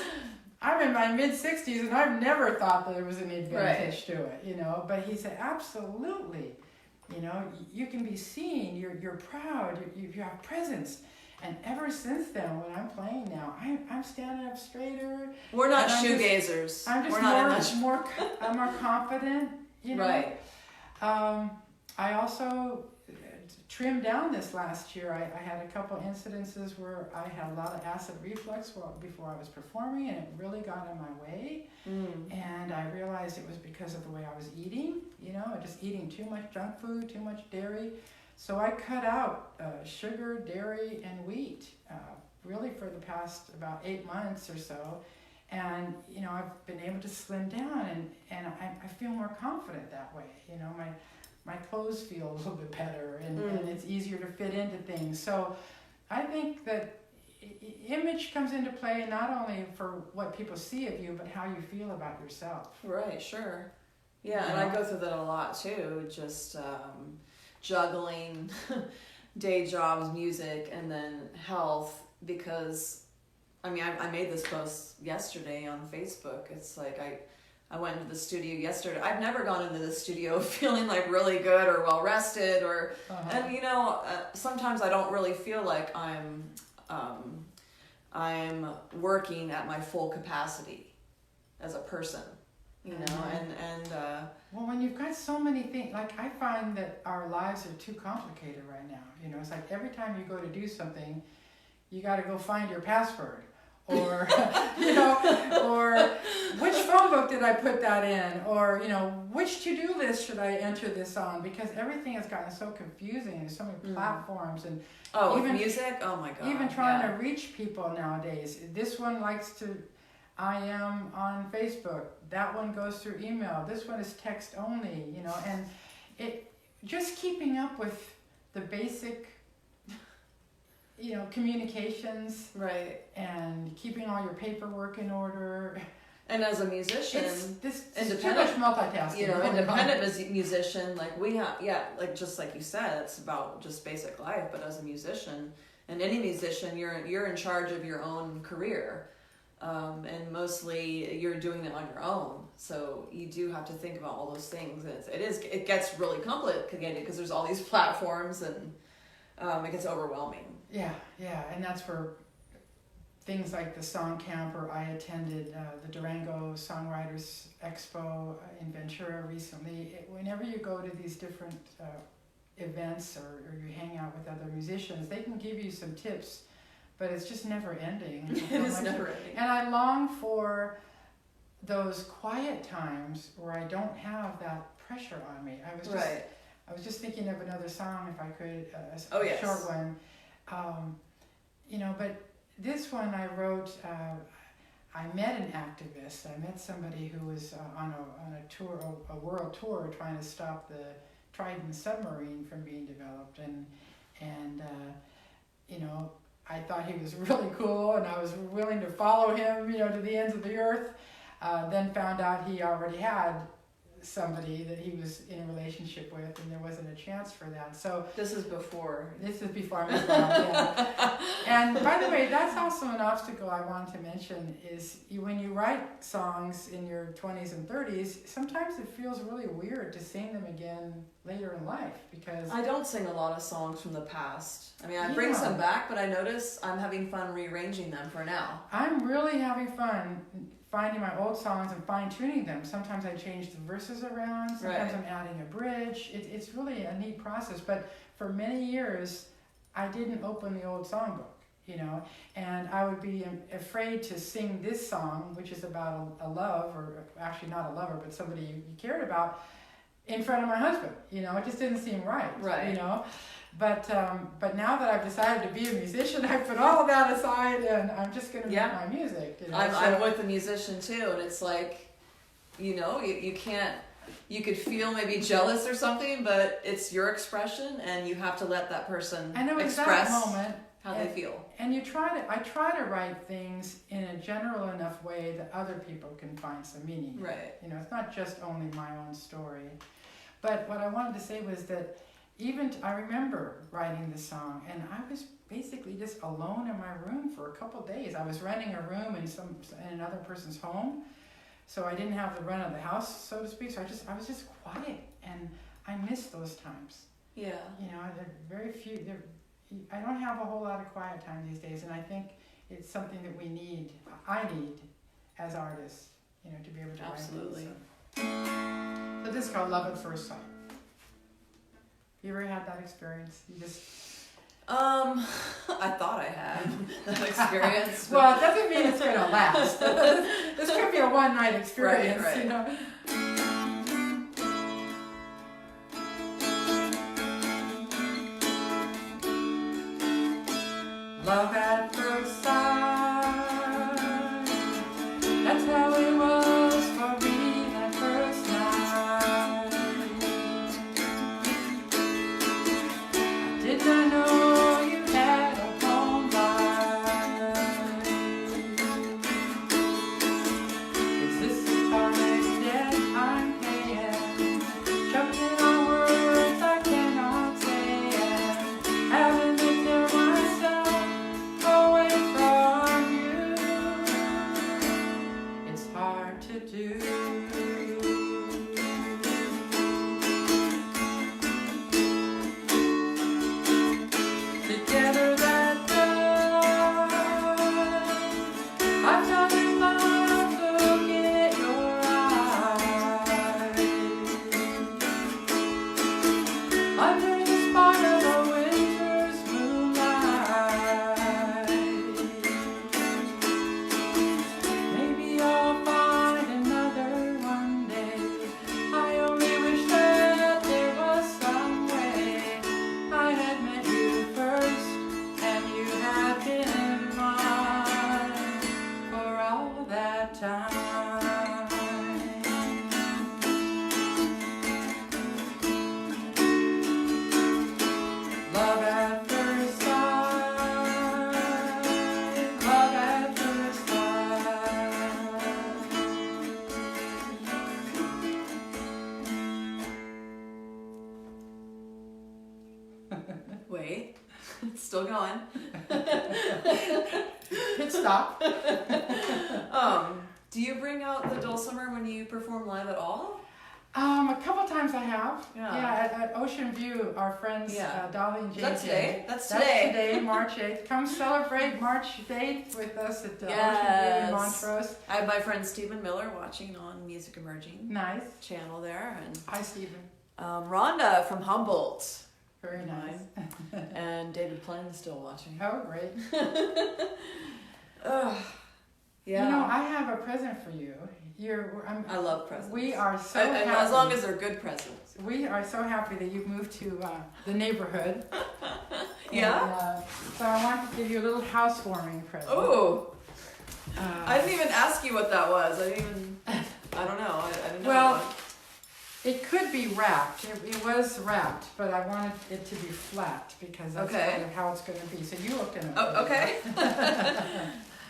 I'm in my mid-60s and I've never thought that there was an advantage to it, But he said, absolutely. You can be seen, you're proud, you have presence. And ever since then, when I'm playing now, I'm standing up straighter. We're not shoegazers. I'm just more confident, Right. I also trimmed down this last year. I had a couple incidences where I had a lot of acid reflux before I was performing, and it really got in my way. And I realized it was because of the way I was eating, just eating too much junk food, too much dairy. So I cut out sugar, dairy, and wheat really for the past about 8 months or so. And, I've been able to slim down, and I feel more confident that way. My clothes feel a little bit better, and it's easier to fit into things. So I think that image comes into play not only for what people see of you, but how you feel about yourself. Right, sure. Yeah, and I go through that a lot too, just juggling day jobs, music, and then health, because I made this post yesterday on Facebook. It's like I went into the studio yesterday. I've never gone into the studio feeling like really good or well rested, or and sometimes I don't really feel like I'm working at my full capacity as a person, and well, when you've got so many things, like I find that our lives are too complicated right now. It's like every time you go to do something, you got to go find your password, or or which phone book did I put that in, or which to-do list should I enter this on, because everything has gotten so confusing. There's so many platforms, and even music. Oh my God! Even trying to reach people nowadays. This one likes to IM on Facebook. That one goes through email. This one is text only. And it just keeping up with the basic communications, right, and keeping all your paperwork in order. And as a musician, it's too much multitasking. Independent musician, like we have, just like you said, it's about just basic life. But as a musician, and any musician, you're in charge of your own career, and mostly you're doing it on your own. So you do have to think about all those things. And it gets really complicated because there's all these platforms, and it gets overwhelming. Yeah, and that's where things like the Song Camp, or I attended the Durango Songwriters Expo in Ventura recently. Whenever you go to these different events, or you hang out with other musicians, they can give you some tips, but it's just never ending. It is never ending. And I long for those quiet times where I don't have that pressure on me. I was just thinking of another song, if I could, a short one. But this one I wrote, I met an activist. I met somebody who was on a tour, a world tour, trying to stop the Trident submarine from being developed. And I thought he was really cool, and I was willing to follow him, to the ends of the earth. Then found out he already had somebody that he was in a relationship with, and there wasn't a chance for that. So This is before I moved out, yeah. And by the way, that's also an obstacle I wanted to mention is when you write songs in your 20s and 30s, sometimes it feels really weird to sing them again later in life because I don't sing a lot of songs from the past. I mean, I bring some back, but I notice I'm having fun rearranging them for now. I'm really having fun finding my old songs and fine-tuning them. Sometimes I change the verses around, sometimes I'm adding a bridge. It's really a neat process, but for many years, I didn't open the old songbook, and I would be afraid to sing this song, which is about a love, or actually not a lover, but somebody you cared about, in front of my husband. It just didn't seem right. But now that I've decided to be a musician, I put all of that aside and I'm just going to make my music. I'm with a musician too, and it's like, you can't, you could feel maybe jealous or something, but it's your expression and you have to let that person express that moment how they feel. And I try to write things in a general enough way that other people can find some meaning. Right. It's not just only my own story. But what I wanted to say was that I remember writing this song, and I was basically just alone in my room for a couple days. I was renting a room in another person's home, so I didn't have the run of the house, so to speak. So I was just quiet, and I miss those times. Yeah. There are very few. I don't have a whole lot of quiet time these days, and I think it's something that we need. I need as artists, to be able to Absolutely. write. So this is called Love at First Sight. You ever had that experience? You just I thought I had that experience. Well, it doesn't mean it's gonna last. This could be a one-night experience, right. Love at first sight. That's how it was for me that first night. I did not know you had a home life. Is this the price that I'm paying? Choking on words I cannot say, and having to tear myself away from you. It's hard to do. Together that night, I fell in love, look at your eyes. Under the spot of a winter's moonlight, maybe I'll find another one day. I only wish that there was some way I had met you first, and you had been mine for all that time. Love at first sight, love at first sight. Wait, it's still going. Pit stop. Do you bring out the dulcimer when you perform live at all? A couple times I have. Yeah. At Ocean View, our friends Dolly and JJ. That's today. That's today, March 8th. Come celebrate March 8th with us at Ocean View in Montrose. I have my friend Stephen Miller watching on Music Emerging Nice. channel there, and Hi, Stephen. Rhonda from Humboldt, Very nice. and David Plain still watching. Oh, great. Yeah. I have a present for you. I love presents. We are so and happy. as long as they're good presents. We are so happy that you've moved to the neighborhood. Yeah? And, so I want to give you a little housewarming present. Oh. I didn't even ask you what that was. I don't know. I didn't know. Well, it could be wrapped. It was wrapped, but I wanted it to be flat because that's kind of how it's going to be. So you look in it. Oh, okay.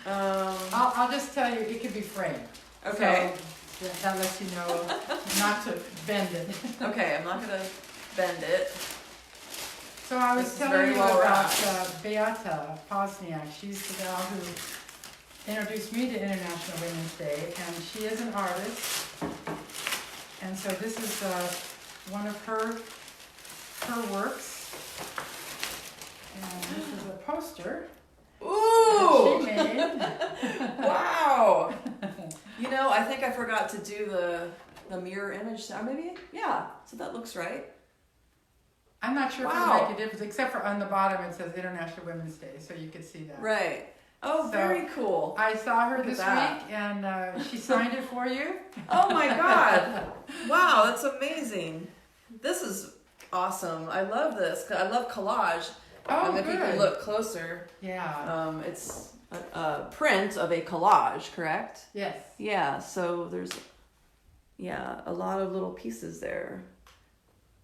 I'll just tell you, it could be framed. Okay. that lets you know not to bend it. Okay, I'm not gonna bend it. So I was This is telling very you well about wrapped. Beata Pozniak. She's the gal who introduced me to International Women's Day, and she is an artist. And so this is one of her works. And this is a poster Ooh! that she made. Wow! You know, I think I forgot to do the mirror image. Maybe? Yeah. So that looks right. I'm not sure if Wow. it'll make a difference, except for on the bottom it says International Women's Day, so you could see that. Right. Oh, So, very cool. I saw her Look at this that. week, and she signed it for you. Oh my God. Wow, that's amazing. This is awesome. I love this. I love collage. Oh, If you can good. look closer, Yeah. it's a print of a collage, correct? Yes. Yeah, so there's, a lot of little pieces there.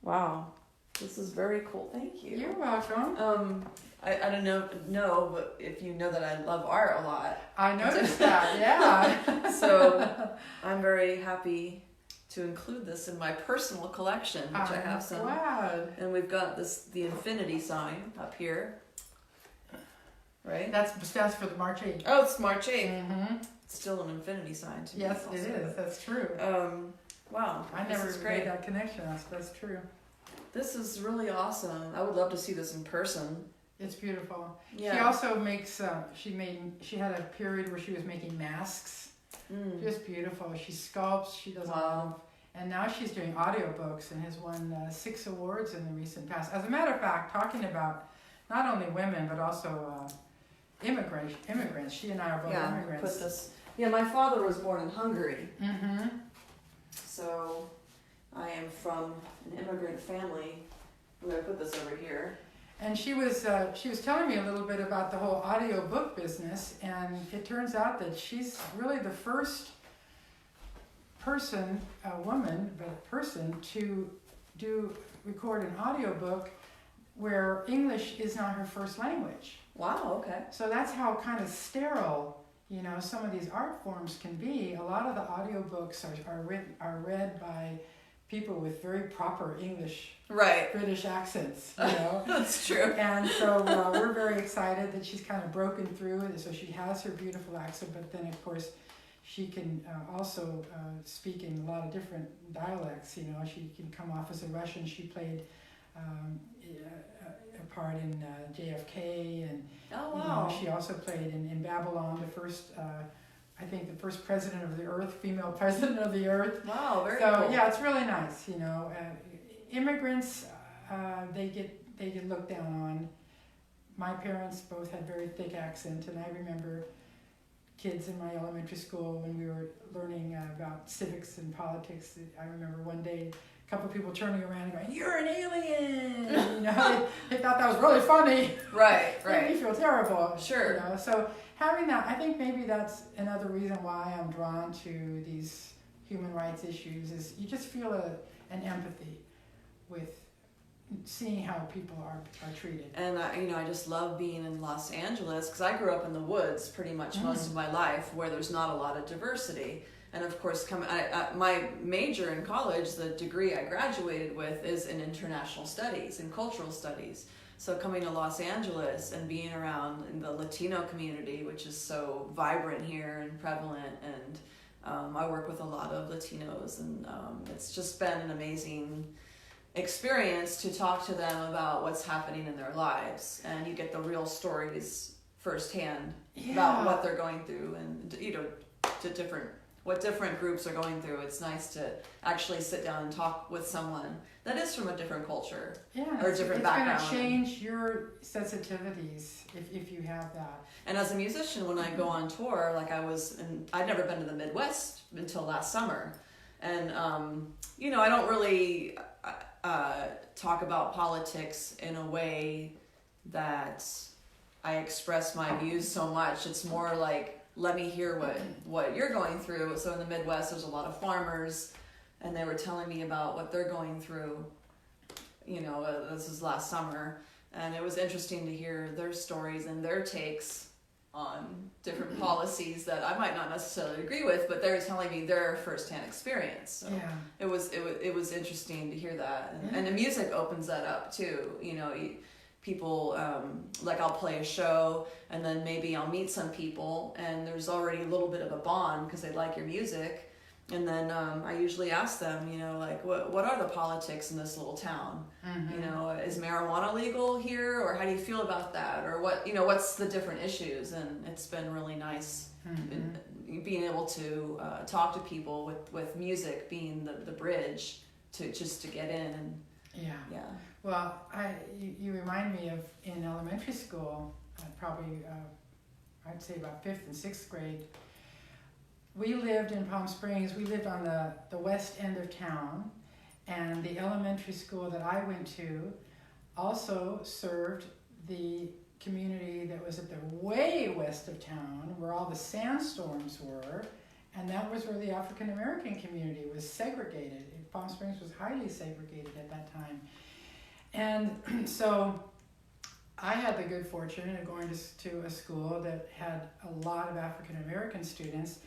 Wow. This is very cool. Thank you. You're welcome. I don't know, but if you know that I love art a lot. I noticed that, yeah. So I'm very happy to include this in my personal collection, which I have some. Wow. And we've got the infinity sign up here. Right? That stands for the March 8th. Oh, it's March 8th. Mm-hmm. It's still an infinity sign to me. Yes, it also. is. That's true. Wow. I this never is made great. that connection. That's true. This is really awesome. I would love to see this in person. It's beautiful. Yeah. She also makes. She had a period where she was making masks. Just beautiful. She sculpts. She does a lot of, and now she's doing audiobooks and has won 6 awards in the recent past. As a matter of fact, talking about not only women but also immigrants. She and I are both immigrants. Put this. Yeah, my father was born in Hungary. Mm-hmm. So I am from an immigrant family. I'm gonna put this over here. And she was telling me a little bit about the whole audiobook business, and it turns out that she's really the first person, to record an audiobook where English is not her first language. Wow, okay. So that's how kind of sterile, some of these art forms can be. A lot of the audiobooks are read by people with very proper English, Right. British accents, you know. That's true. And so we're very excited that she's kind of broken through. So she has her beautiful accent, but then of course she can also speak in a lot of different dialects. She can come off as a Russian. She played a part in JFK, and Oh, wow. she also played in Babylon, the first. I think the first president of the earth, female president of the earth. Wow, very So cool. yeah, it's really nice. Immigrants, they get looked down on. My parents both had very thick accent, and I remember kids in my elementary school when we were learning about civics and politics. I remember one day a couple of people turning around and going, "You're an alien!" they thought that was really funny. Right, Made me right. feel terrible. Sure. So having that, I think maybe that's another reason why I'm drawn to these human rights issues. Is you just feel an empathy with seeing how people are treated. And I just love being in Los Angeles because I grew up in the woods pretty much most of my life, where there's not a lot of diversity. And of course, my major in college, the degree I graduated with, is in international studies and cultural studies. So coming to Los Angeles and being around in the Latino community, which is so vibrant here and prevalent, and I work with a lot of Latinos, and it's just been an amazing experience to talk to them about what's happening in their lives, and you get the real stories firsthand about what they're going through, and what different groups are going through. It's nice to actually sit down and talk with someone that is from a different culture or a different background. It's going to change your sensitivities if you have that. And as a musician, when I go on tour, I'd never been to the Midwest until last summer, and I don't really talk about politics in a way that I express my views so much. It's more like, let me hear what you're going through. So in the Midwest, there's a lot of farmers, and they were telling me about what they're going through. This is last summer, and it was interesting to hear their stories and their takes on different policies that I might not necessarily agree with, but they're telling me their firsthand experience. So it was interesting to hear that, and the music opens that up too. You know, people like I'll play a show, and then maybe I'll meet some people, and there's already a little bit of a bond because they like your music. And then I usually ask them, you know, like, what are the politics in this little town? You know, is marijuana legal here, or how do you feel about that, or what, you know, what's the different issues? And it's been really nice being able to talk to people with music being the bridge to get in. And Well, you remind me of in elementary school, probably I'd say about 5th and 6th grade. We lived in Palm Springs. We lived on the west end of town, and the elementary school that I went to also served the community that was at the way west of town, where all the sandstorms were, and that was where the African American community was segregated. Palm Springs was highly segregated at that time. And so I had the good fortune of going to a school that had a lot of African American students.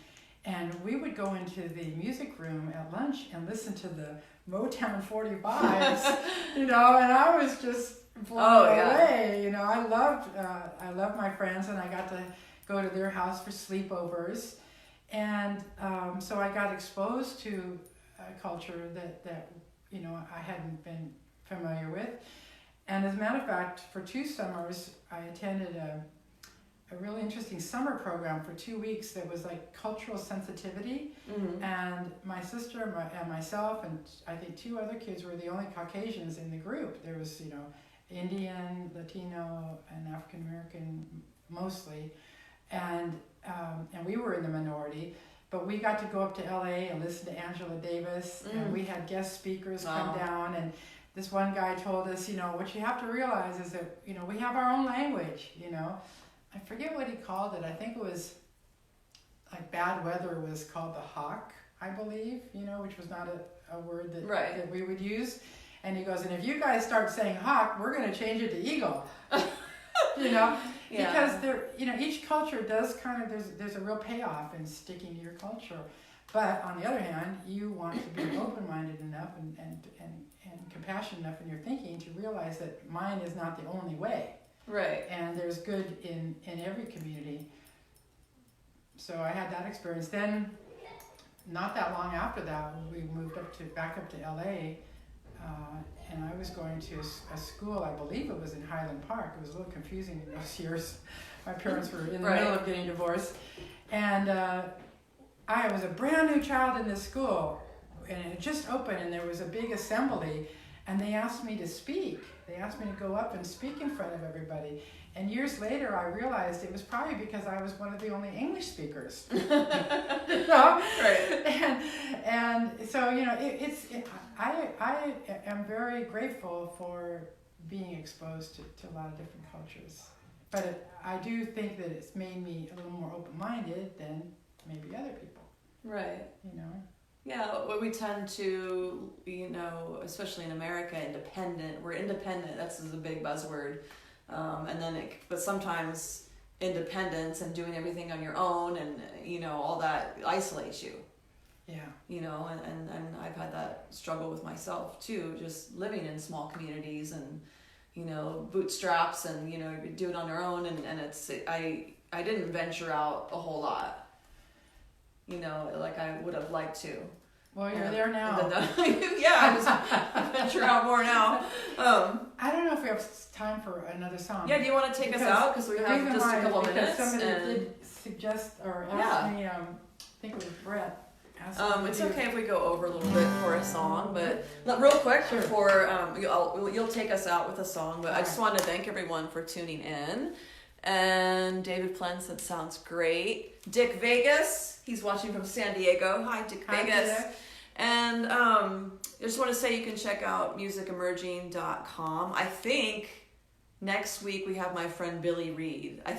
And we would go into the music room at lunch and listen to the Motown 45s, you know, and I was just blown away. You know, I loved my friends, and I got to go to their house for sleepovers. And so I got exposed to a culture that, you know, I hadn't been familiar with. And as a matter of fact, for 2 summers, I attended a really interesting summer program for 2 weeks that was like cultural sensitivity. And my sister and myself and I think 2 other kids were the only Caucasians in the group. There was, you know, Indian, Latino, and African American mostly, and we were in the minority. But we got to go up to LA and listen to Angela Davis, and we had guest speakers come down, and this one guy told us, you know, what you have to realize is that, you know, we have our own language, you know. I forget what he called it. I think it was like bad weather was called the hawk, I believe, you know, which was not a word that we would use. And he goes, and if you guys start saying hawk, we're going to change it to eagle. You know, because there, you know, each culture does kind of, there's a real payoff in sticking to your culture. But on the other hand, you want to be open-minded enough and compassionate enough in your thinking to realize that mine is not the only way. Right. And there's good in every community. So I had that experience. Then, not that long after that, we moved back up to LA, and I was going to a school. I believe it was in Highland Park. It was a little confusing in those years. My parents were in the middle of getting divorced, and I was a brand new child in this school, and it had just opened, and there was a big assembly, and they asked me to speak. They asked me to go up and speak in front of everybody. And years later, I realized it was probably because I was one of the only English speakers. You know? Right. And so, you know, I am very grateful for being exposed to a lot of different cultures. But I do think that it's made me a little more open-minded than maybe other people. Right. You know? Yeah, well, we tend to, you know, especially in America, independent. We're independent. That's a big buzzword. And then, but sometimes independence and doing everything on your own and, you know, all that isolates you. Yeah. You know, and I've had that struggle with myself too, just living in small communities and, you know, bootstraps and, you know, do it on your own. And it's, I didn't venture out a whole lot. You know, like I would have liked to. Well, you're there now. Yeah, I venture out more now. I don't know if we have time for another song. Yeah, do you want to take us out? Because we have just a couple minutes. Somebody did suggest or ask me, I think it was Brett. It's okay if we go over a little bit for a song, but real quick before you'll take us out with a song. But I just wanted to thank everyone for tuning in. And David Plen said, sounds great. Dick Vegas, he's watching from San Diego. Hi, Dick Vegas. Dick. And I just want to say you can check out musicemerging.com. I think next week we have my friend Billy Reed. I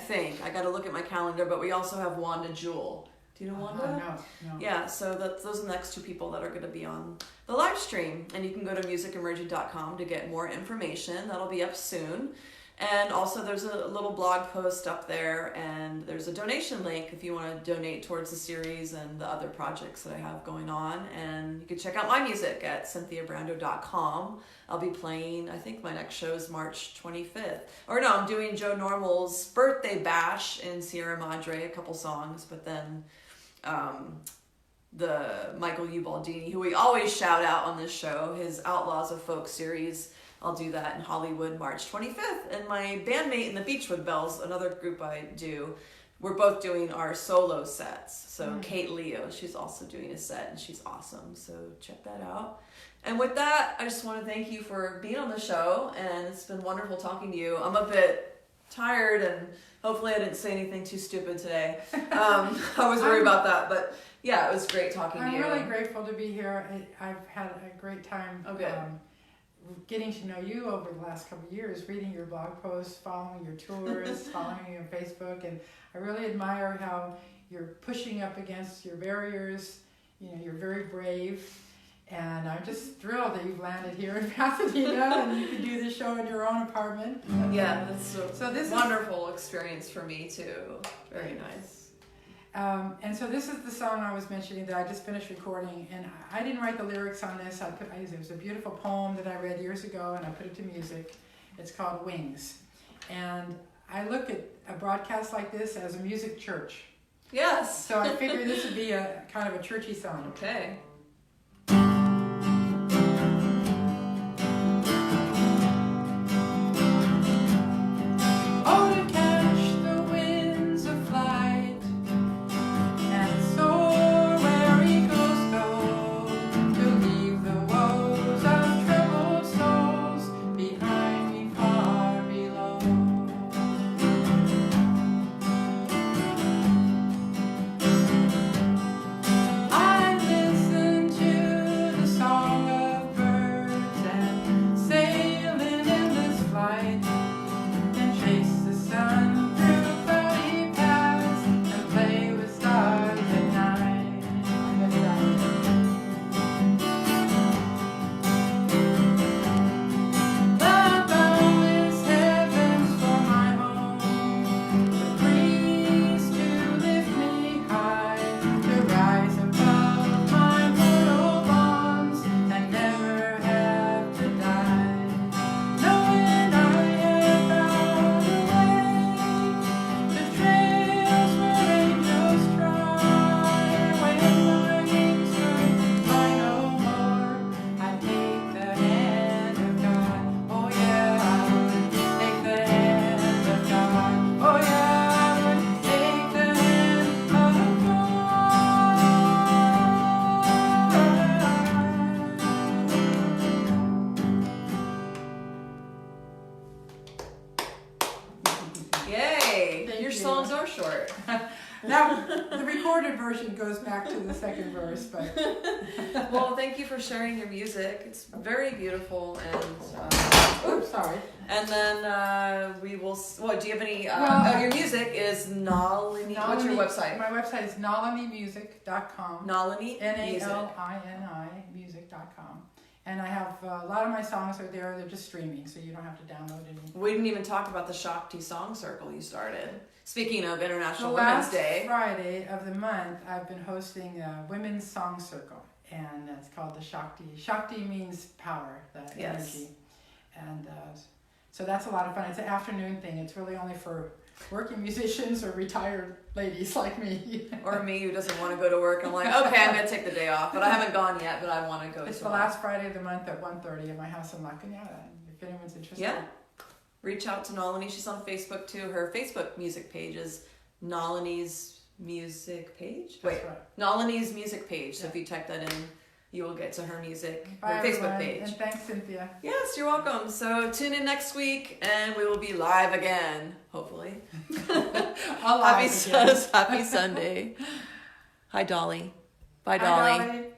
got to look at my calendar, but we also have Wanda Jewell. Do you know Wanda? No. Yeah, so those are the next 2 people that are going to be on the live stream. And you can go to musicemerging.com to get more information. That'll be up soon. And also there's a little blog post up there, and there's a donation link if you want to donate towards the series and the other projects that I have going on. And you can check out my music at cynthiabrando.com. I'll be playing, I think my next show is March 25th. Or no, I'm doing Joe Normal's birthday bash in Sierra Madre, a couple songs, but then the Michael Ubaldini, who we always shout out on this show, his Outlaws of Folk series, I'll do that in Hollywood March 25th. And my bandmate in the Beachwood Bells, another group I do, we're both doing our solo sets. So Kate Leo, she's also doing a set, and she's awesome. So check that out. And with that, I just want to thank you for being on the show, and it's been wonderful talking to you. I'm a bit tired, and hopefully I didn't say anything too stupid today. I was worried about that, but yeah, it was great talking to you. I'm really grateful to be here. I've had a great time. Getting to know you over the last couple of years, reading your blog posts, following your tours, following you on Facebook, and I really admire how you're pushing up against your barriers. You know, you're very brave, and I'm just thrilled that you've landed here in Pasadena and you can do this show in your own apartment. Yeah, that's so this wonderful experience for me too. Very nice. And so this is the song I was mentioning that I just finished recording, and I didn't write the lyrics on this. It was a beautiful poem that I read years ago, and I put it to music. It's called Wings. And I look at a broadcast like this as a music church. Yes. So I figured this would be a kind of a churchy song. Okay. Now, the recorded version goes back to the second verse, but... Well, thank you for sharing your music. It's very beautiful, and... Oops, sorry. And then we will... Well, do you have any... your music is Nalini... What's your website? My website is nalinimusic.com. Nalini? Nalini music.com. And I have a lot of my songs are there. They're just streaming, so you don't have to download any. We didn't even talk about the Shakti Song Circle you started. Speaking of International Women's Day. The last Friday of the month, I've been hosting a Women's Song Circle, and it's called the Shakti. Shakti means power, the energy. And so that's a lot of fun. It's an afternoon thing. It's really only for working musicians or retired ladies like me. Or me who doesn't want to go to work. I'm like, okay, I'm going to take the day off. But I haven't gone yet, but I want to go. It's the last Friday of the month at 1:30 at my house in La Cañada. If anyone's interested. Yeah. Reach out to Nalini. She's on Facebook too. Her Facebook music page is Nalini's Music Page. That's right. Nalini's Music Page. So if you type that in, you will get to her music, Bye, her Facebook everyone. page. And thanks, Cynthia. Yes, you're welcome. So tune in next week, and we will be live again, hopefully. Happy Sunday. Hi, Dolly. Bye, Dolly. Hi, Dolly.